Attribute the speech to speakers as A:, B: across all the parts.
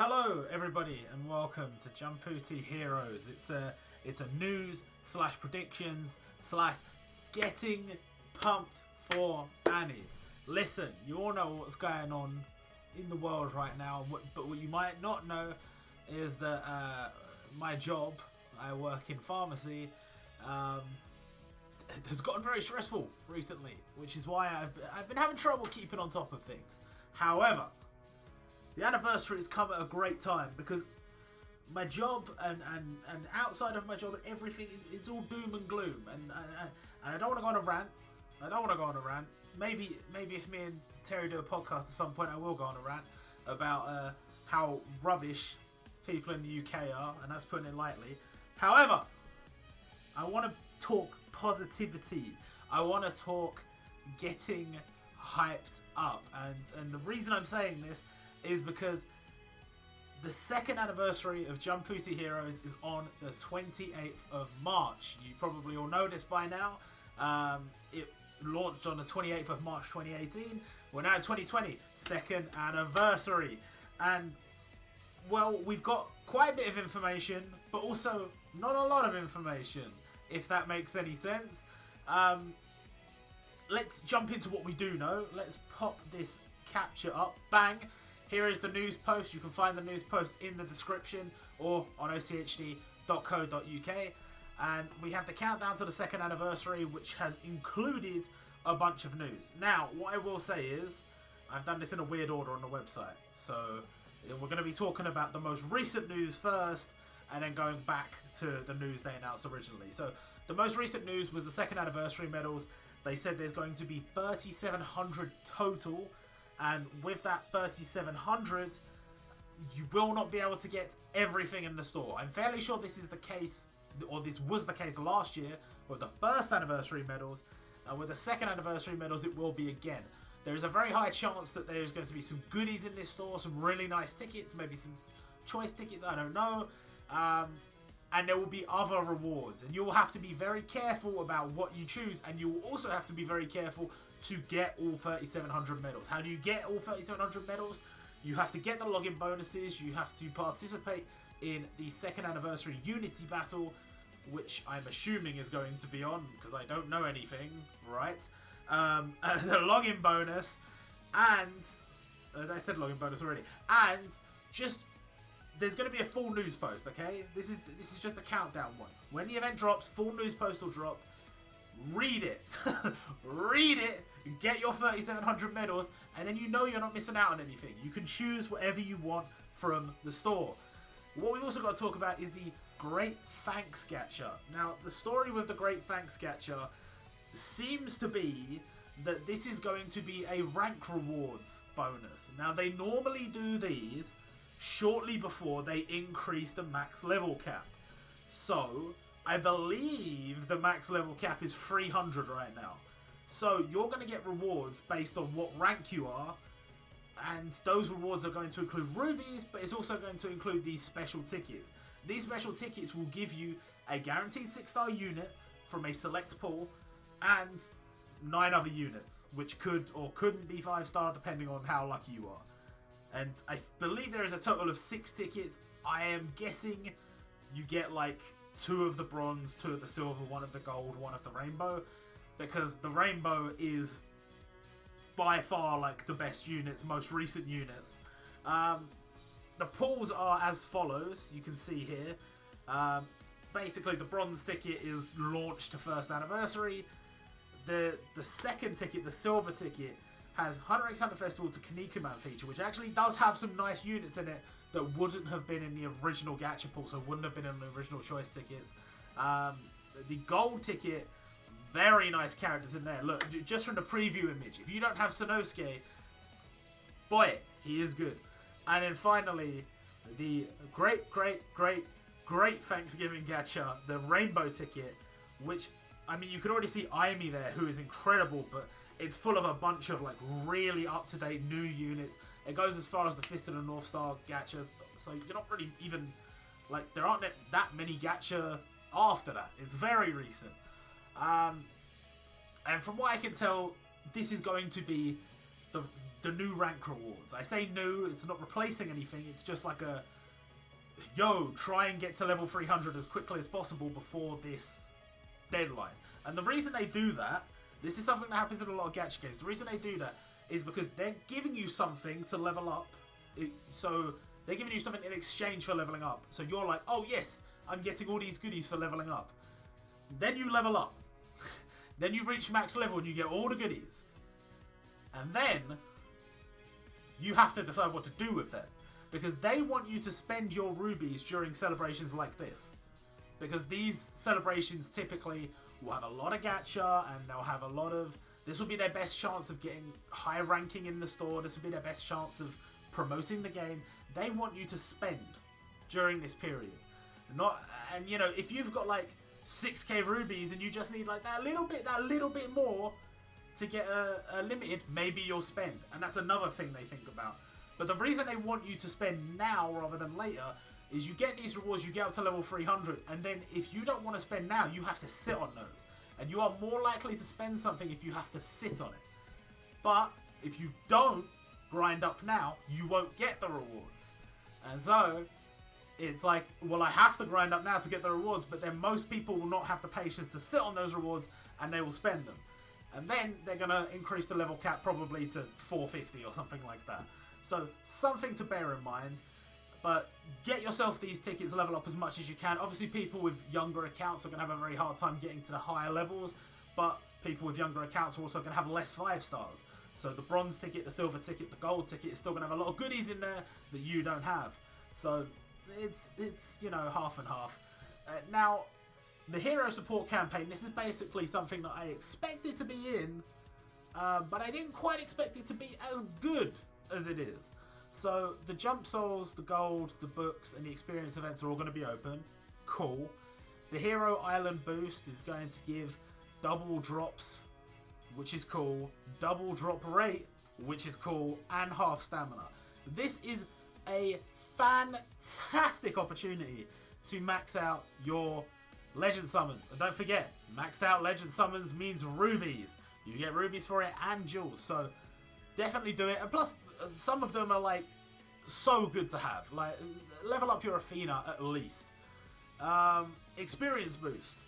A: Hello everybody and welcome to Jumputi Heroes. It's a news / predictions / getting pumped for Anni. Listen, you all know what's going on in the world right now, but what you might not know is that my job, I work in pharmacy, has gotten very stressful recently, which is why I've been having trouble keeping on top of things. However, the anniversary has come at a great time because my job and outside of my job and everything is all doom and gloom, and I don't want to go on a rant. Maybe if me and Terry do a podcast at some point, I will go on a rant about how rubbish people in the UK are, and that's putting it lightly. However, I want to talk positivity. I want to talk getting hyped up, and the reason I'm saying this is because the second anniversary of Jumputi Heroes is on the 28th of March. You probably all know this by now. It launched on the 28th of March 2018. We're now in 2020, second anniversary. And, well, we've got quite a bit of information, but also not a lot of information, if that makes any sense. Let's jump into what we do know. Let's pop this capture up. Bang! Here is the news post. You can find the news post in the description or on ochd.co.uk. And we have the countdown to the second anniversary, which has included a bunch of news. Now, what I will say is, I've done this in a weird order on the website. So, we're going to be talking about the most recent news first, and then going back to the news they announced originally. So, the most recent news was the second anniversary medals. They said there's going to be 3,700 total. And with that 3,700, you will not be able to get everything in the store. I'm fairly sure this is the case, or this was the case last year with the first anniversary medals. And with the second anniversary medals, it will be again. There is a very high chance that there is going to be some goodies in this store, some really nice tickets, maybe some choice tickets, I don't know. And there will be other rewards. And you will have to be very careful about what you choose. And you will also have to be very careful to get all 3,700 medals. How do you get all 3,700 medals? You have to get the login bonuses. You have to participate in the second anniversary Unity battle, which I'm assuming is going to be on because I don't know anything, right? The login bonus, and I said login bonus already. And just there's going to be a full news post, okay? This is just the countdown one. When the event drops, full news post will drop. Read it. Read it. Get your 3,700 medals, and then you know you're not missing out on anything. You can choose whatever you want from the store. What we've also got to talk about is the Great Thanks Gacha. Now, the story with the Great Thanks Gacha seems to be that this is going to be a rank rewards bonus. Now, they normally do these shortly before they increase the max level cap. So, I believe the max level cap is 300 right now. So, you're going to get rewards based on what rank you are, and those rewards are going to include rubies, but it's also going to include these special tickets. These special tickets will give you a guaranteed 6-star unit from a select pool, and 9 other units, which could or couldn't be 5-star depending on how lucky you are. And I believe there is a total of 6 tickets. I am guessing you get like 2 of the bronze, 2 of the silver, 1 of the gold, 1 of the rainbow. Because the rainbow is by far like the best units, most recent units. The pools are as follows, you can see here. Basically the bronze ticket is launched to first anniversary. The second ticket, the silver ticket, has Hunter x Hunter Festival to Kinnikuman feature, which actually does have some nice units in it that wouldn't have been in the original gacha pool, so wouldn't have been in the original choice tickets. The gold ticket, very nice characters in there. Look, just from the preview image, if you don't have Sanosuke, boy, he is good. And then finally, the great Thanksgiving gacha, the rainbow ticket, which, I mean, you can already see Aimi there, who is incredible, but it's full of a bunch of like really up-to-date new units. It goes as far as the Fist of the North Star gacha, so you're not really even, like, there aren't that many gacha after that. It's very recent. And from what I can tell, this is going to be the new rank rewards. I say new, it's not replacing anything, it's just like a, yo, try and get to level 300 as quickly as possible before this deadline. And the reason they do that, this is something that happens in a lot of gacha games, the reason they do that is because they're giving you something to level up. So they're giving you something in exchange for leveling up. So you're like, oh yes, I'm getting all these goodies for leveling up. Then you level up. Then you reach max level and you get all the goodies. And then you have to decide what to do with them. Because they want you to spend your rubies during celebrations like this. Because these celebrations typically will have a lot of gacha and they'll have a lot of... This will be their best chance of getting high ranking in the store. This will be their best chance of promoting the game. They want you to spend during this period. And you know, if you've got like 6k rubies and you just need like that little bit more to get a limited, maybe you'll spend. And that's another thing they think about. But the reason they want you to spend now rather than later is you get these rewards, you get up to level 300, and then if you don't want to spend now, you have to sit on those. And you are more likely to spend something if you have to sit on it. But if you don't grind up now, you won't get the rewards. And so it's like, well, I have to grind up now to get the rewards, but then most people will not have the patience to sit on those rewards and they will spend them. And then they're going to increase the level cap probably to 450 or something like that. So something to bear in mind. But get yourself these tickets, level up as much as you can. Obviously people with younger accounts are going to have a very hard time getting to the higher levels, but people with younger accounts are also going to have less 5 stars. So the bronze ticket, the silver ticket, the gold ticket is still going to have a lot of goodies in there that you don't have. So it's you know, half and half. Now, the hero support campaign, this is basically something that I expected to be in, but I didn't quite expect it to be as good as it is. So the jump souls, the gold, the books, and the experience events are all going to be open. Cool. The hero island boost is going to give double drops, which is cool. Double drop rate, which is cool, and half stamina. This is a fantastic opportunity to max out your legend summons. And don't forget, maxed out legend summons means rubies. You get rubies for it and jewels. So definitely do it. And plus, some of them are like so good to have. Like, level up your Athena at least. Experience boost.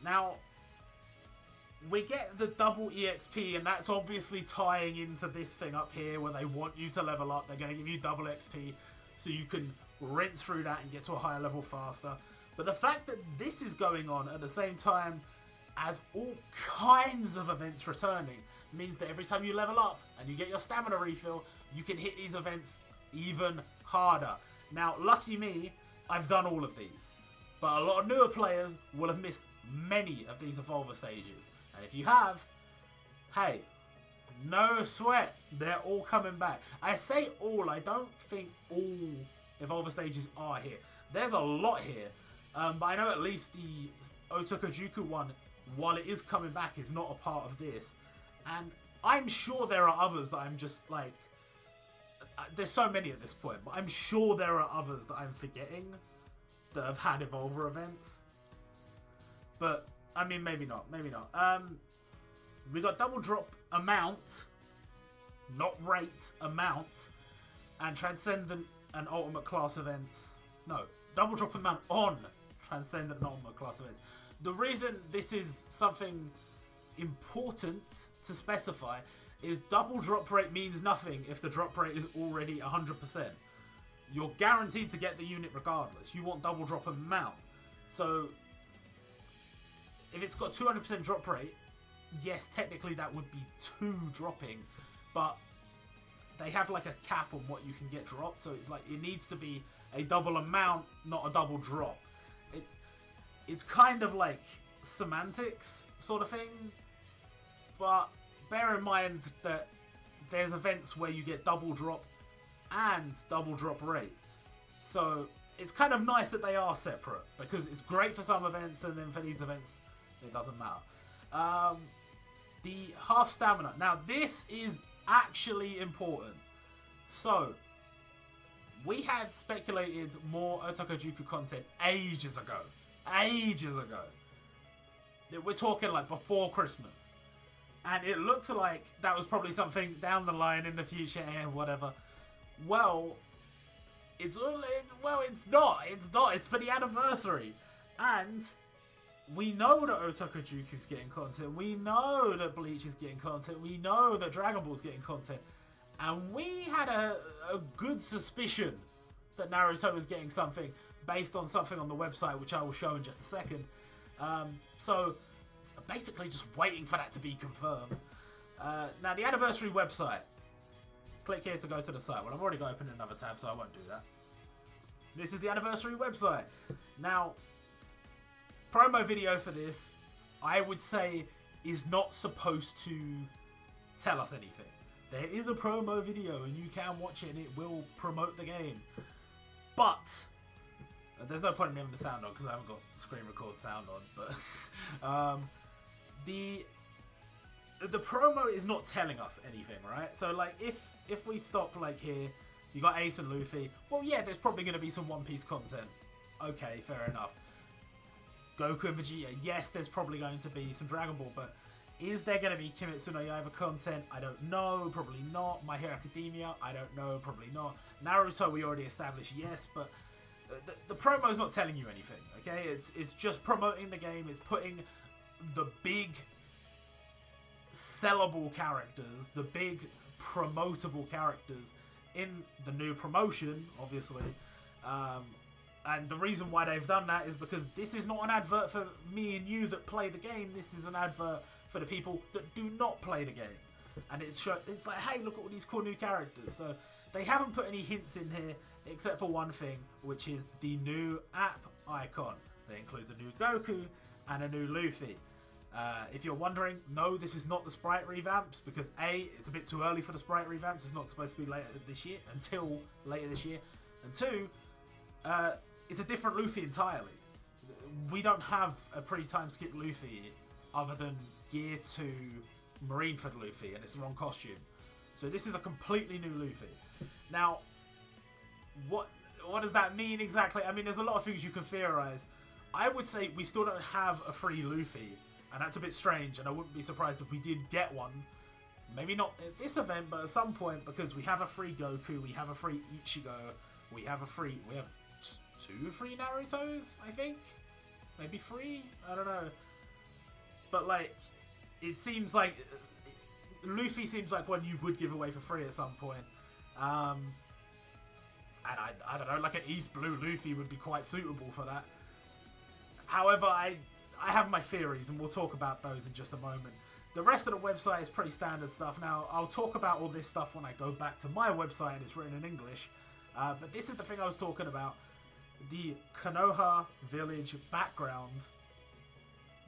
A: Now, we get the double EXP, and that's obviously tying into this thing up here where they want you to level up. They're going to give you double XP so you can rinse through that and get to a higher level faster. But the fact that this is going on at the same time as all kinds of events returning means that every time you level up and you get your stamina refill, you can hit these events even harder. Now, lucky me, I've done all of these. But a lot of newer players will have missed many of these Evolver stages. And if you have, hey, no sweat. They're all coming back. I say all, I don't think all Evolver stages are here. There's a lot here. But I know at least the Otokojuku one, while it is coming back, is not a part of this. And I'm sure there are others that I'm just like... There's so many at this point, but I'm sure there are others that I'm forgetting that have had Evolver events. But, I mean, maybe not. Maybe not. We got double drop amount, not rate, amount, and Transcendent and Ultimate class events. No, double drop amount on Transcendent and Ultimate class events. The reason this is something important to specify is double drop rate means nothing if the drop rate is already 100%. You're guaranteed to get the unit regardless. You want double drop amount. So, if it's got 200% drop rate, yes, technically that would be 2 dropping, but they have like a cap on what you can get dropped, so it's like it needs to be a double amount, not a double drop. It's kind of like semantics sort of thing, but bear in mind that there's events where you get double drop and double drop rate. So it's kind of nice that they are separate, because it's great for some events and then for these events it doesn't matter. The half stamina. Now this is actually important. So we had speculated more Otokojuku content ages ago. Ages ago. We're talking like before Christmas. And it looked like that was probably something down the line in the future, whatever. Well, it's not. It's not. It's for the anniversary. And we know that Otokojuku's getting content. We know that Bleach is getting content. We know that Dragon Ball's getting content. And we had a good suspicion that Naruto was getting something based on something on the website, which I will show in just a second. So basically just waiting for that to be confirmed. Now, the anniversary website. Click here to go to the site. Well, I've already got open another tab, so I won't do that. This is the anniversary website. Now, promo video for this, I would say, is not supposed to tell us anything. There is a promo video, and you can watch it, and it will promote the game. But there's no point in me having the sound on because I haven't got screen record sound on. But the promo is not telling us anything, right? So like if we stop like here, you got Ace and Luffy. Well, yeah, there's probably going to be some One Piece content. Okay, fair enough. Goku and Vegeta. Yes, there's probably going to be some Dragon Ball, but is there going to be Kimetsu no Yaiba content? I don't know. Probably not. My Hero Academia? I don't know. Probably not. Naruto, we already established yes, but the promo's not telling you anything, okay? It's just promoting the game. It's putting the big sellable characters, the big promotable characters in the new promotion, obviously. And the reason why they've done that is because this is not an advert for me and you that play the game. This is an advert for the people that do not play the game. And it's like, hey, look at all these cool new characters. So they haven't put any hints in here except for one thing, which is the new app icon. That includes a new Goku and a new Luffy. If you're wondering, no, this is not the sprite revamps because A, it's a bit too early for the sprite revamps. It's not supposed to be later this year, until later this year. And two, it's a different Luffy entirely. We don't have a pre-time skip Luffy other than Gear 2 Marineford Luffy, and it's the wrong costume. So this is a completely new Luffy. Now, what does that mean exactly? I mean, there's a lot of things you can theorize. I would say we still don't have a free Luffy, and that's a bit strange, and I wouldn't be surprised if we did get one. Maybe not at this event, but at some point, because we have a free Goku, we have a free Ichigo, we have two free Narutos, I think? Maybe three? I don't know. But, like, it seems like Luffy seems like one you would give away for free at some point. And I don't know, like an East Blue Luffy would be quite suitable for that. However, I have my theories, and we'll talk about those in just a moment. The rest of the website is pretty standard stuff. Now, I'll talk about all this stuff when I go back to my website and it's written in English. But this is the thing I was talking about. The Konoha village background.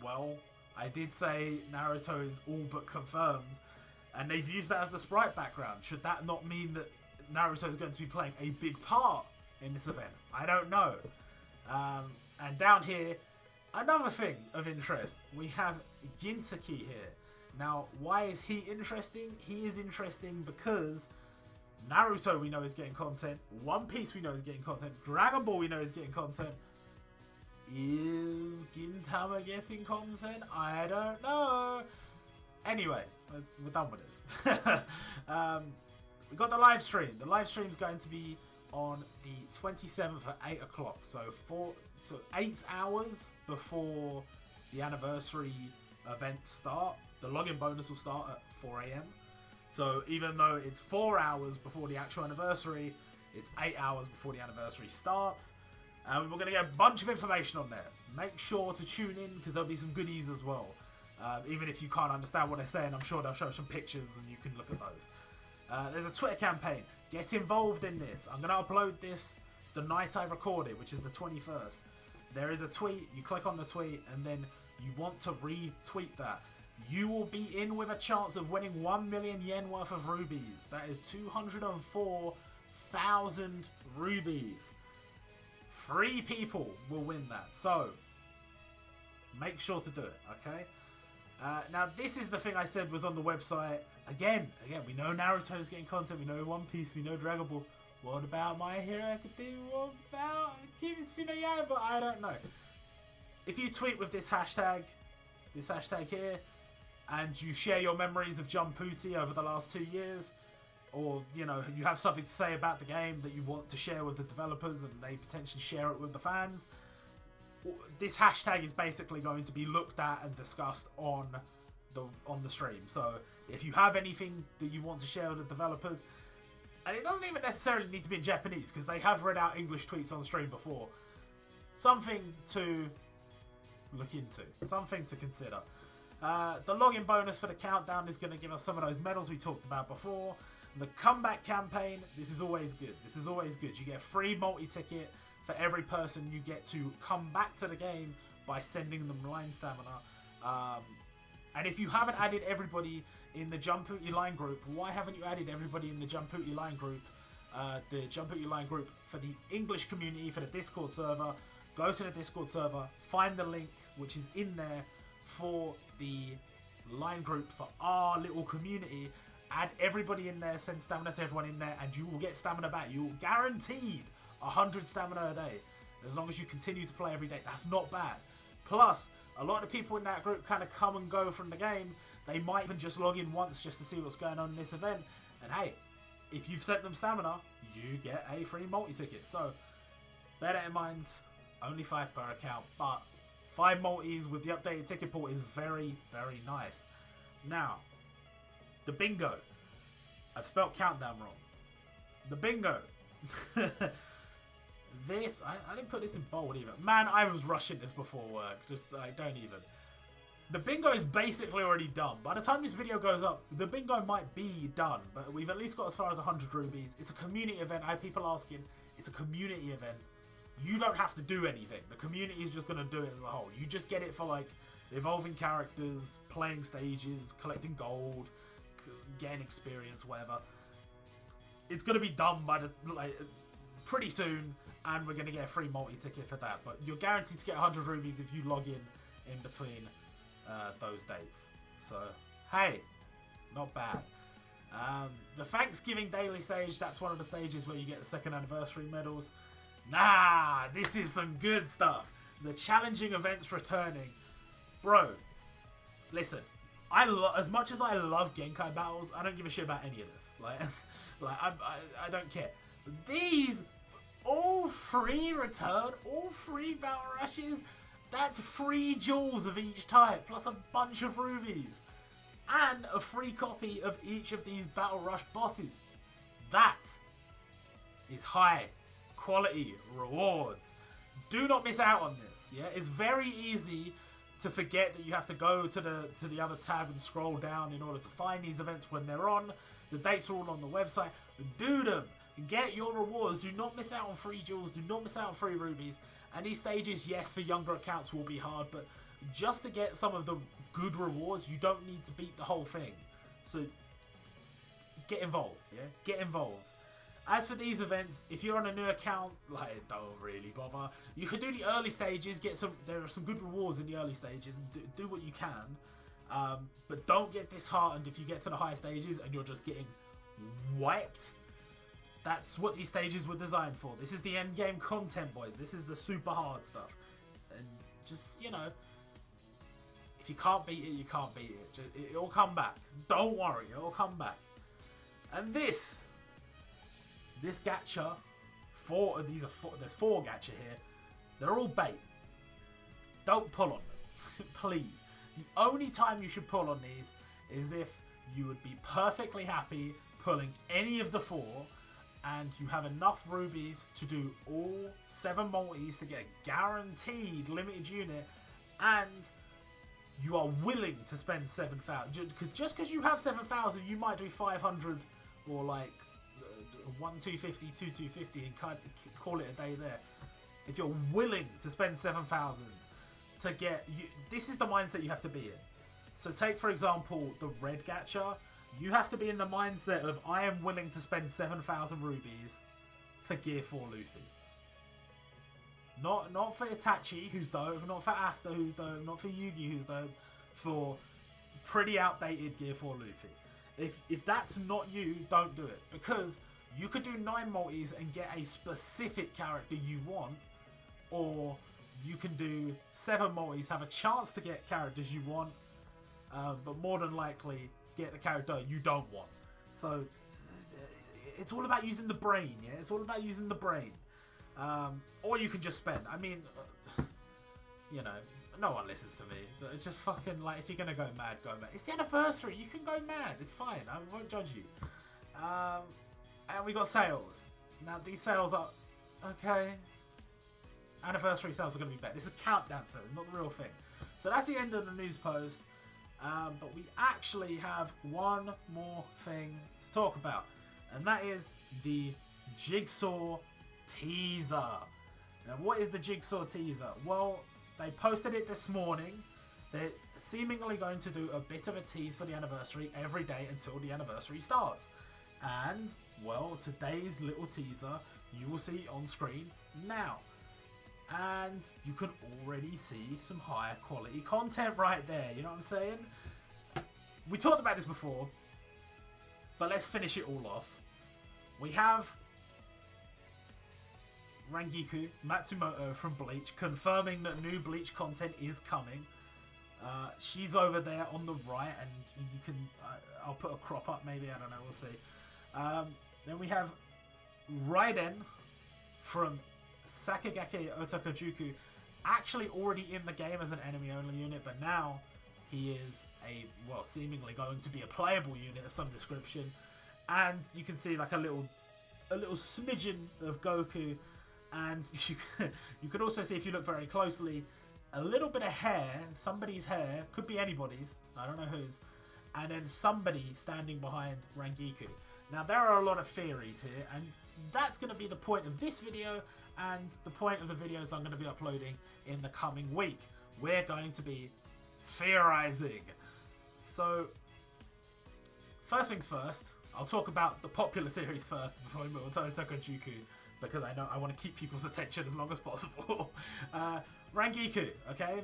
A: Well, I did say Naruto is all but confirmed. And they've used that as the sprite background. Should that not mean that Naruto is going to be playing a big part in this event? I don't know. And down here, another thing of interest. We have Gintoki here. Now, why is he interesting? He is interesting because Naruto we know is getting content. One Piece we know is getting content. Dragon Ball we know is getting content. Is Gintama getting content? I don't know. Anyway, we're done with this. We got the live stream. The live stream is going to be on the 27th at 8 o'clock. So 8 hours before the anniversary events start. The login bonus will start at 4 AM. So even though it's 4 hours before the actual anniversary, it's 8 hours before the anniversary starts. And we're going to get a bunch of information on there. Make sure to tune in because there'll be some goodies as well. Even if you can't understand what they're saying, I'm sure they'll show some pictures and you can look at those. There's a Twitter campaign. Get involved in this. I'm going to upload this the night I record it, which is the 21st. There is a tweet. You click on the tweet and then you want to retweet that. You will be in with a chance of winning 1 million yen worth of rubies. That is 204,000 rubies. 3 people will win that. So, make sure to do it, okay? Now, this is the thing I said was on the website. Again, we know Naruto's getting content. We know One Piece. We know Dragon Ball. What about My Hero Academia? What about Kimetsu no Yaiba? I don't know. If you tweet with this hashtag here, and you share your memories of Jumputi over the last 2 years, or, you know, you have something to say about the game that you want to share with the developers and they potentially share it with the fans, this hashtag is basically going to be looked at and discussed on the stream. So if you have anything that you want to share with the developers, and it doesn't even necessarily need to be in Japanese because they have read out English tweets on stream before, something to look into, something to consider. The login bonus for the countdown is going to give us some of those medals we talked about before. The comeback campaign, this is always good. This is always good. You get a free multi-ticket for every person you get to come back to the game by sending them line stamina. And if you haven't added everybody in the Jumputi line group, why haven't you added everybody in the Jumputi line group? The Jumputi line group for the English community, for the Discord server. Go to the Discord server, find the link which is in there for the line group for our little community. Add everybody in there, send stamina to everyone in there, and you will get stamina back. You will guaranteed 100 stamina a day. As long as you continue to play every day. That's not bad. Plus, a lot of people in that group kind of come and go from the game. They might even just log in once just to see what's going on in this event. And hey, if you've sent them stamina, you get a free multi-ticket. So, bear that in mind. Only 5 per account, but 5 multis with the updated ticket pool is very, very nice. Now, the bingo. I've spelled countdown wrong. The bingo. This, I didn't put this in bold either. Man, I was rushing this before work. Just, like, don't even. The bingo is basically already done. By the time this video goes up, the bingo might be done. But we've at least got as far as 100 rubies. It's a community event. I have people asking. It's a community event. You don't have to do anything. The community is just going to do it as a whole. You just get it for, like, evolving characters, playing stages, collecting gold, getting experience, whatever. It's going to be done by the, like, pretty soon. And we're going to get a free multi-ticket for that. But you're guaranteed to get 100 rubies if you log in between those dates. So, hey, not bad. The Thanksgiving daily stage, that's one of the stages where you get the 2nd anniversary medals. Nah, this is some good stuff. The challenging events returning. Bro, listen, as much as I love Genkai battles, I don't give a shit about any of this. Like, I don't care. These all 3 return, all 3 battle rushes. That's 3 jewels of each type, plus a bunch of rubies. And a free copy of each of these battle rush bosses. That is high quality rewards. Do not miss out on this. Yeah, it's very easy to forget that you have to go to the other tab and scroll down in order to find these events when they're on. The dates are all on the website. Do them. Get your rewards. Do not miss out on free jewels. Do not miss out on free rubies. And these stages, yes, for younger accounts will be hard, but just to get some of the good rewards, you don't need to beat the whole thing. So get involved, yeah? Get involved. As for these events, if you're on a new account, like, don't really bother. You can do the early stages, there are some good rewards in the early stages, and do what you can. But don't get disheartened if you get to the high stages and you're just getting wiped. That's what these stages were designed for. This is the end game content, boys. This is the super hard stuff. And just, you know, if you can't beat it, you can't beat it. It'll come back. Don't worry, it'll come back. And this gacha, there's 4 gacha here. They're all bait. Don't pull on them, please. The only time you should pull on these is if you would be perfectly happy pulling any of the 4, and you have enough rubies to do all 7 multis to get a guaranteed limited unit, and you are willing to spend 7,000. Because just because you have 7,000, you might do 500 or like 1,250, 2,250 and call it a day there. If you're willing to spend 7,000 to get... this is the mindset you have to be in. So take, for example, the red gacha. You have to be in the mindset of, I am willing to spend 7,000 rubies for Gear 4 Luffy. Not for Itachi, who's dope. Not for Asta, who's dope. Not for Yugi, who's dope. For pretty outdated Gear 4 Luffy. If that's not you, don't do it. Because you could do 9 multis and get a specific character you want. Or you can do 7 multis, have a chance to get characters you want. but more than likely get the character you don't want. So it's all about using the brain, yeah? It's all about using the brain. Or you can just spend. I mean, you know, no one listens to me. It's just fucking, like, if you're going to go mad, go mad. It's the anniversary. You can go mad. It's fine. I won't judge you. And we got sales. Now, these sales are, okay, anniversary sales are going to be better. This is a countdown sale, not the real thing. So that's the end of the news post. But we actually have one more thing to talk about. And that is the Jigsaw teaser. Now, what is the Jigsaw teaser? Well, they posted it this morning. They're seemingly going to do a bit of a tease for the anniversary every day until the anniversary starts. And, well, today's little teaser you will see on screen now. And you can already see some higher quality content right there. You know what I'm saying? We talked about this before, but let's finish it all off. We have Rangiku Matsumoto from Bleach confirming that new Bleach content is coming. She's over there on the right, and you can I'll put a crop up maybe, I don't know, we'll see. Then we have Raiden from Sakigake Otokojuku, actually already in the game as an enemy only unit, but now he is seemingly going to be a playable unit of some description. And you can see like a little smidgen of Goku, and you can also see, if you look very closely, a little bit of hair, somebody's hair, could be anybody's, I don't know whose, and then somebody standing behind Rangiku. Now there are a lot of theories here, and that's going to be the point of this video and the point of the videos I'm going to be uploading in the coming week. We're going to be theorizing. So first things first, I'll talk about the popular series first before we move on to Otokojuku, because I know I want to keep people's attention as long as possible. Rangiku, okay?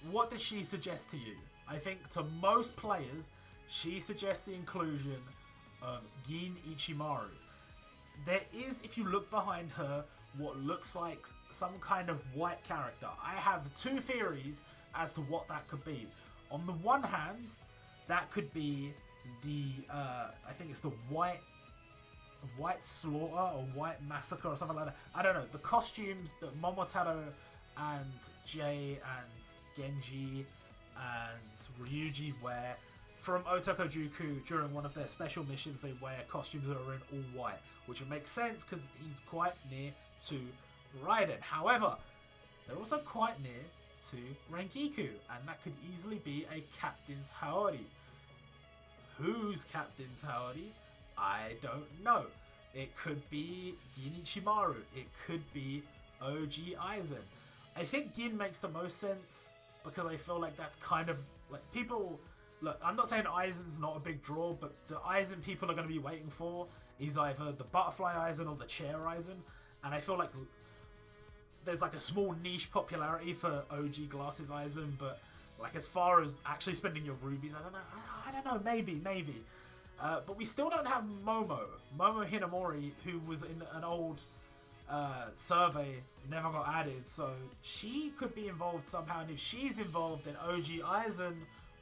A: What does she suggest to you? I think to most players, she suggests the inclusion of Gin Ichimaru. There is, if you look behind her, what looks like some kind of white character. I have two theories as to what that could be. On the one hand, that could be the, I think it's the White Slaughter or White Massacre or something like that. I don't know. The costumes that Momotaro and Jay and Genji and Ryuji wear from Otokojuku during one of their special missions, they wear costumes that are in all white, which would make sense because he's quite near to Raiden. However, they're also quite near to Rangiku, and that could easily be a Captain's Haori. Who's Captain's Haori? I don't know. It could be Gin Ichimaru. It could be OG Aizen. I think Gin makes the most sense because I feel like that's kind of like people. Look, I'm not saying Aizen's not a big draw, but the Aizen people are going to be waiting for is either the Butterfly Aizen or the Chair Aizen, and I feel like there's like a small niche popularity for OG Glasses Aizen, but like as far as actually spending your rubies, I don't know, maybe. But we still don't have Momo Hinamori, who was in an old survey, never got added, so she could be involved somehow, and if she's involved, then OG Aizen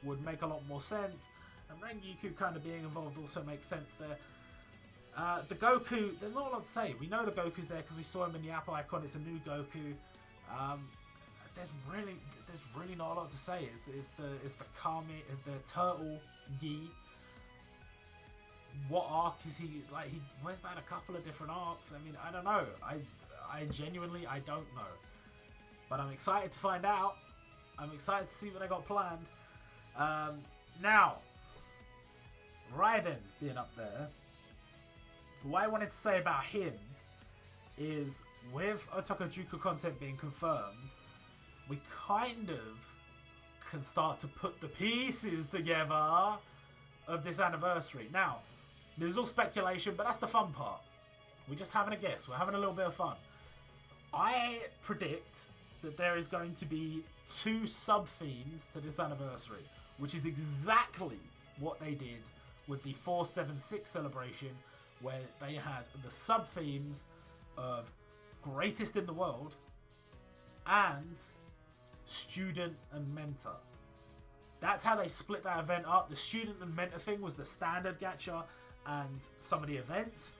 A: would make a lot more sense, and Rangiku kind of being involved also makes sense there. The Goku, there's not a lot to say. We know the Goku's there because we saw him in the Apple icon. It's a new Goku. There's really not a lot to say. It's the Kami, the Turtle Gi. What arc is he like? He wears that a couple of different arcs. I mean, I don't know. I genuinely don't know. But I'm excited to find out. I'm excited to see what they got planned. Now, Raiden being up there. What I wanted to say about him is, with Otokojuku content being confirmed, we kind of can start to put the pieces together of this anniversary. Now, there's all speculation, but that's the fun part. We're just having a guess. We're having a little bit of fun. I predict that there is going to be 2 sub-themes to this anniversary, which is exactly what they did with the 476 celebration, where they had the sub-themes of Greatest in the World and Student and Mentor. That's how they split that event up. The student and mentor thing was the standard gacha and some of the events.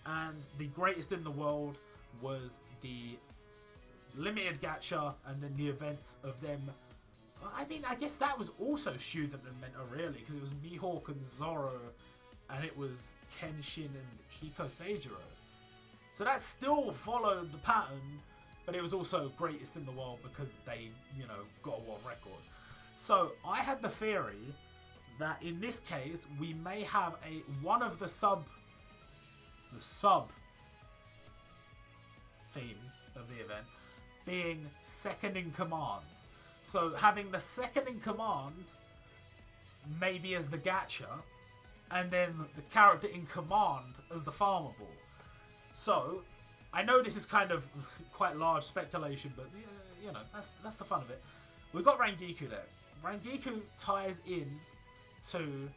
A: And the greatest in the world was the limited gacha and then the events of them. I mean, I guess that was also student and mentor, really, because it was Mihawk and Zoro, and it was Kenshin and Hiko Seijiro. So that still followed the pattern, but it was also greatest in the world because they, you know, got a world record. So I had the theory that in this case we may have one of the sub themes of the event being second in command. So having the second in command maybe as the gacha, and then the character in command as the farmable. So I know this is kind of quite large speculation, but you know, that's the fun of it. We've got Rangiku there. Rangiku ties in to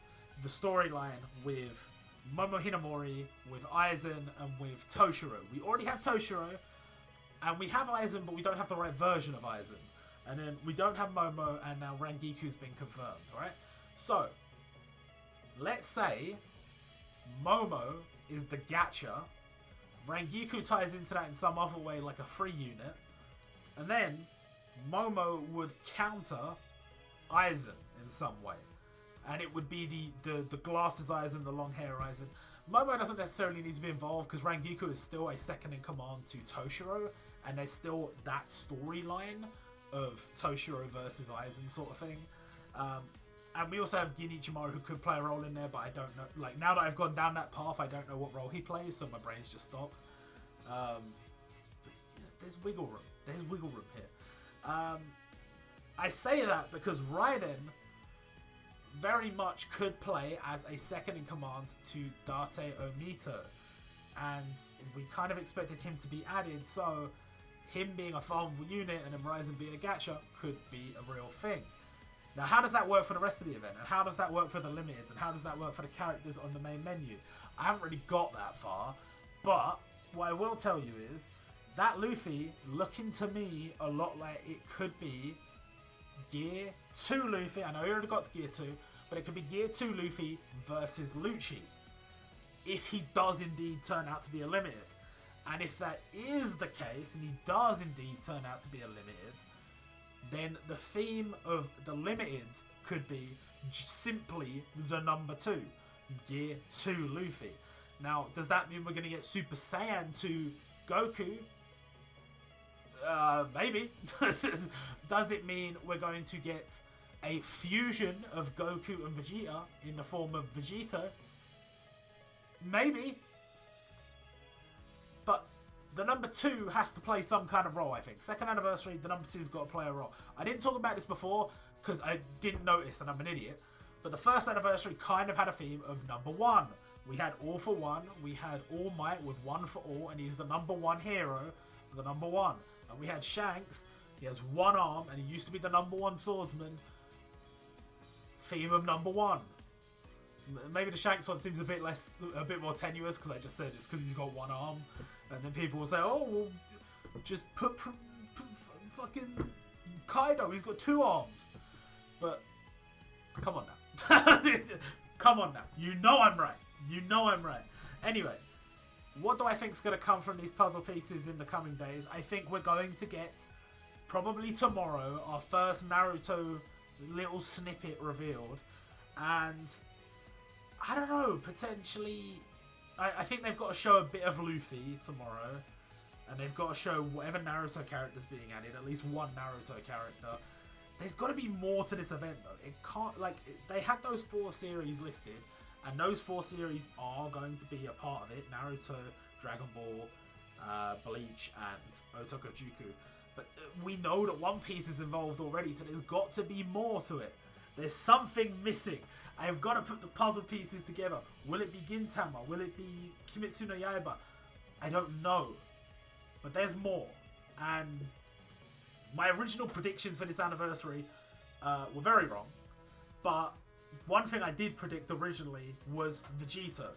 A: the storyline with Momo Hinamori, with Aizen, and with Toshiro. We already have Toshiro, and we have Aizen, but we don't have the right version of Aizen. And then we don't have Momo, and now Rangiku's been confirmed, right? So, let's say Momo is the gacha, Rangiku ties into that in some other way, like a free unit, and then Momo would counter Aizen in some way. And it would be the glasses Aizen, the long hair Aizen. Momo doesn't necessarily need to be involved because Rangiku is still a second in command to Toshiro, and there's still that storyline of Toshiro versus Aizen sort of thing. And we also have Ginichimaru who could play a role in there, but I don't know. Like, now that I've gone down that path, I don't know what role he plays, so my brain's just stopped. There's wiggle room. There's wiggle room here. I say that because Raiden very much could play as a second in command to Date Omito. And we kind of expected him to be added, so him being a farmable unit and then Ryzen being a gacha could be a real thing. Now, how does that work for the rest of the event? And how does that work for the limiteds? And how does that work for the characters on the main menu? I haven't really got that far, but what I will tell you is that Luffy looking to me a lot like it could be Gear 2 Luffy. I know he already got the Gear 2, but it could be Gear 2 Luffy versus Lucci, if he does indeed turn out to be a limited. And if that is the case, and he does indeed turn out to be a limited, then the theme of the limiteds could be simply the number 2, Gear 2 Luffy. Now, does that mean we're going to get Super Saiyan 2 Goku? Maybe. Does it mean we're going to get a fusion of Goku and Vegeta in the form of Vegeta? Maybe. But the number 2 has to play some kind of role, I think. Second anniversary, the number 2's got to play a role. I didn't talk about this before because I didn't notice and I'm an idiot. But the first anniversary kind of had a theme of number 1. We had All for One, we had All Might with One for All, and he's the number 1 hero, the number 1. And we had Shanks, he has 1 arm, and he used to be the number 1 swordsman. Theme of number 1. Maybe the Shanks one seems a bit more tenuous because I just said it's because he's got 1 arm. And then people will say, oh, well, just put fucking Kaido, he's got 2 arms. But, come on now. Come on now. You know I'm right. You know I'm right. Anyway, what do I think is going to come from these puzzle pieces in the coming days? I think we're going to get, probably tomorrow, our first Naruto little snippet revealed. And, I don't know, potentially, I think they've got to show a bit of Luffy tomorrow. And they've got to show whatever Naruto character's being added, at least 1 Naruto character. There's got to be more to this event, though. It can't, like, they had those 4 series listed, and those 4 series are going to be a part of it. Naruto, Dragon Ball, Bleach, and Otokojuku. But we know that One Piece is involved already, so there's got to be more to it. There's something missing. I've got to put the puzzle pieces together. Will it be Gintama? Will it be Kimetsu no Yaiba? I don't know. But there's more. And my original predictions for this anniversary were very wrong. But one thing I did predict originally was Vegeta.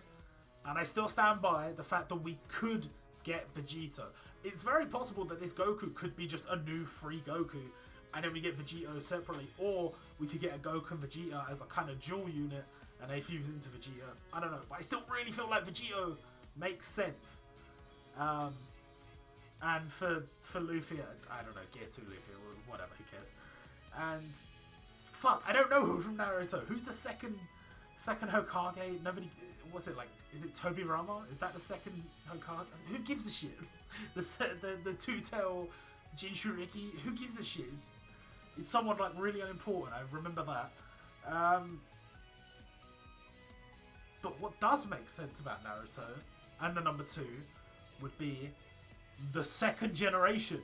A: And I still stand by the fact that we could get Vegeta. It's very possible that this Goku could be just a new free Goku. and then we get Vegito separately, or we could get a Goku and Vegeta as a kind of dual unit, and they fuse into Vegeta. I don't know, but I still really feel like Vegito makes sense. And for Luffy, I don't know, Gear 2 Luffy, or whatever, who cares. And fuck, I don't know who from Naruto. Who's the second Hokage? Nobody. What's it like? Is it Tobirama? Is that the second Hokage? Who gives a shit? The two-tail Jinchuriki. Who gives a shit? It's someone like really unimportant. I remember that. But what does make sense about Naruto and the number 2 would be the second generation,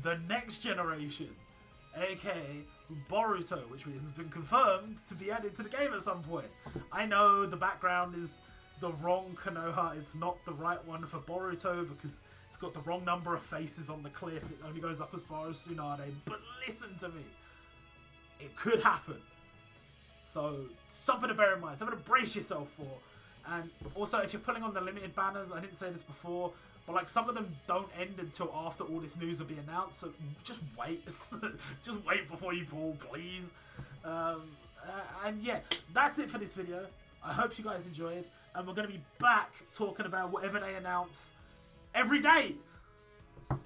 A: the next generation, aka Boruto, which has been confirmed to be added to the game at some point. I know the background is the wrong Konoha, it's not the right one for Boruto because it's got the wrong number of faces on the cliff, it only goes up as far as Tsunade, but listen to me, it could happen. So, something to bear in mind, something to brace yourself for. And also, if you're pulling on the limited banners, I didn't say this before, but like some of them don't end until after all this news will be announced, so just wait. Just wait before you pull, please. And yeah, that's it for this video. I hope you guys enjoyed, and we're going to be back talking about whatever they announce every day.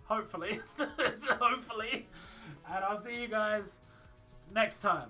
A: Hopefully. Hopefully. And I'll see you guys next time.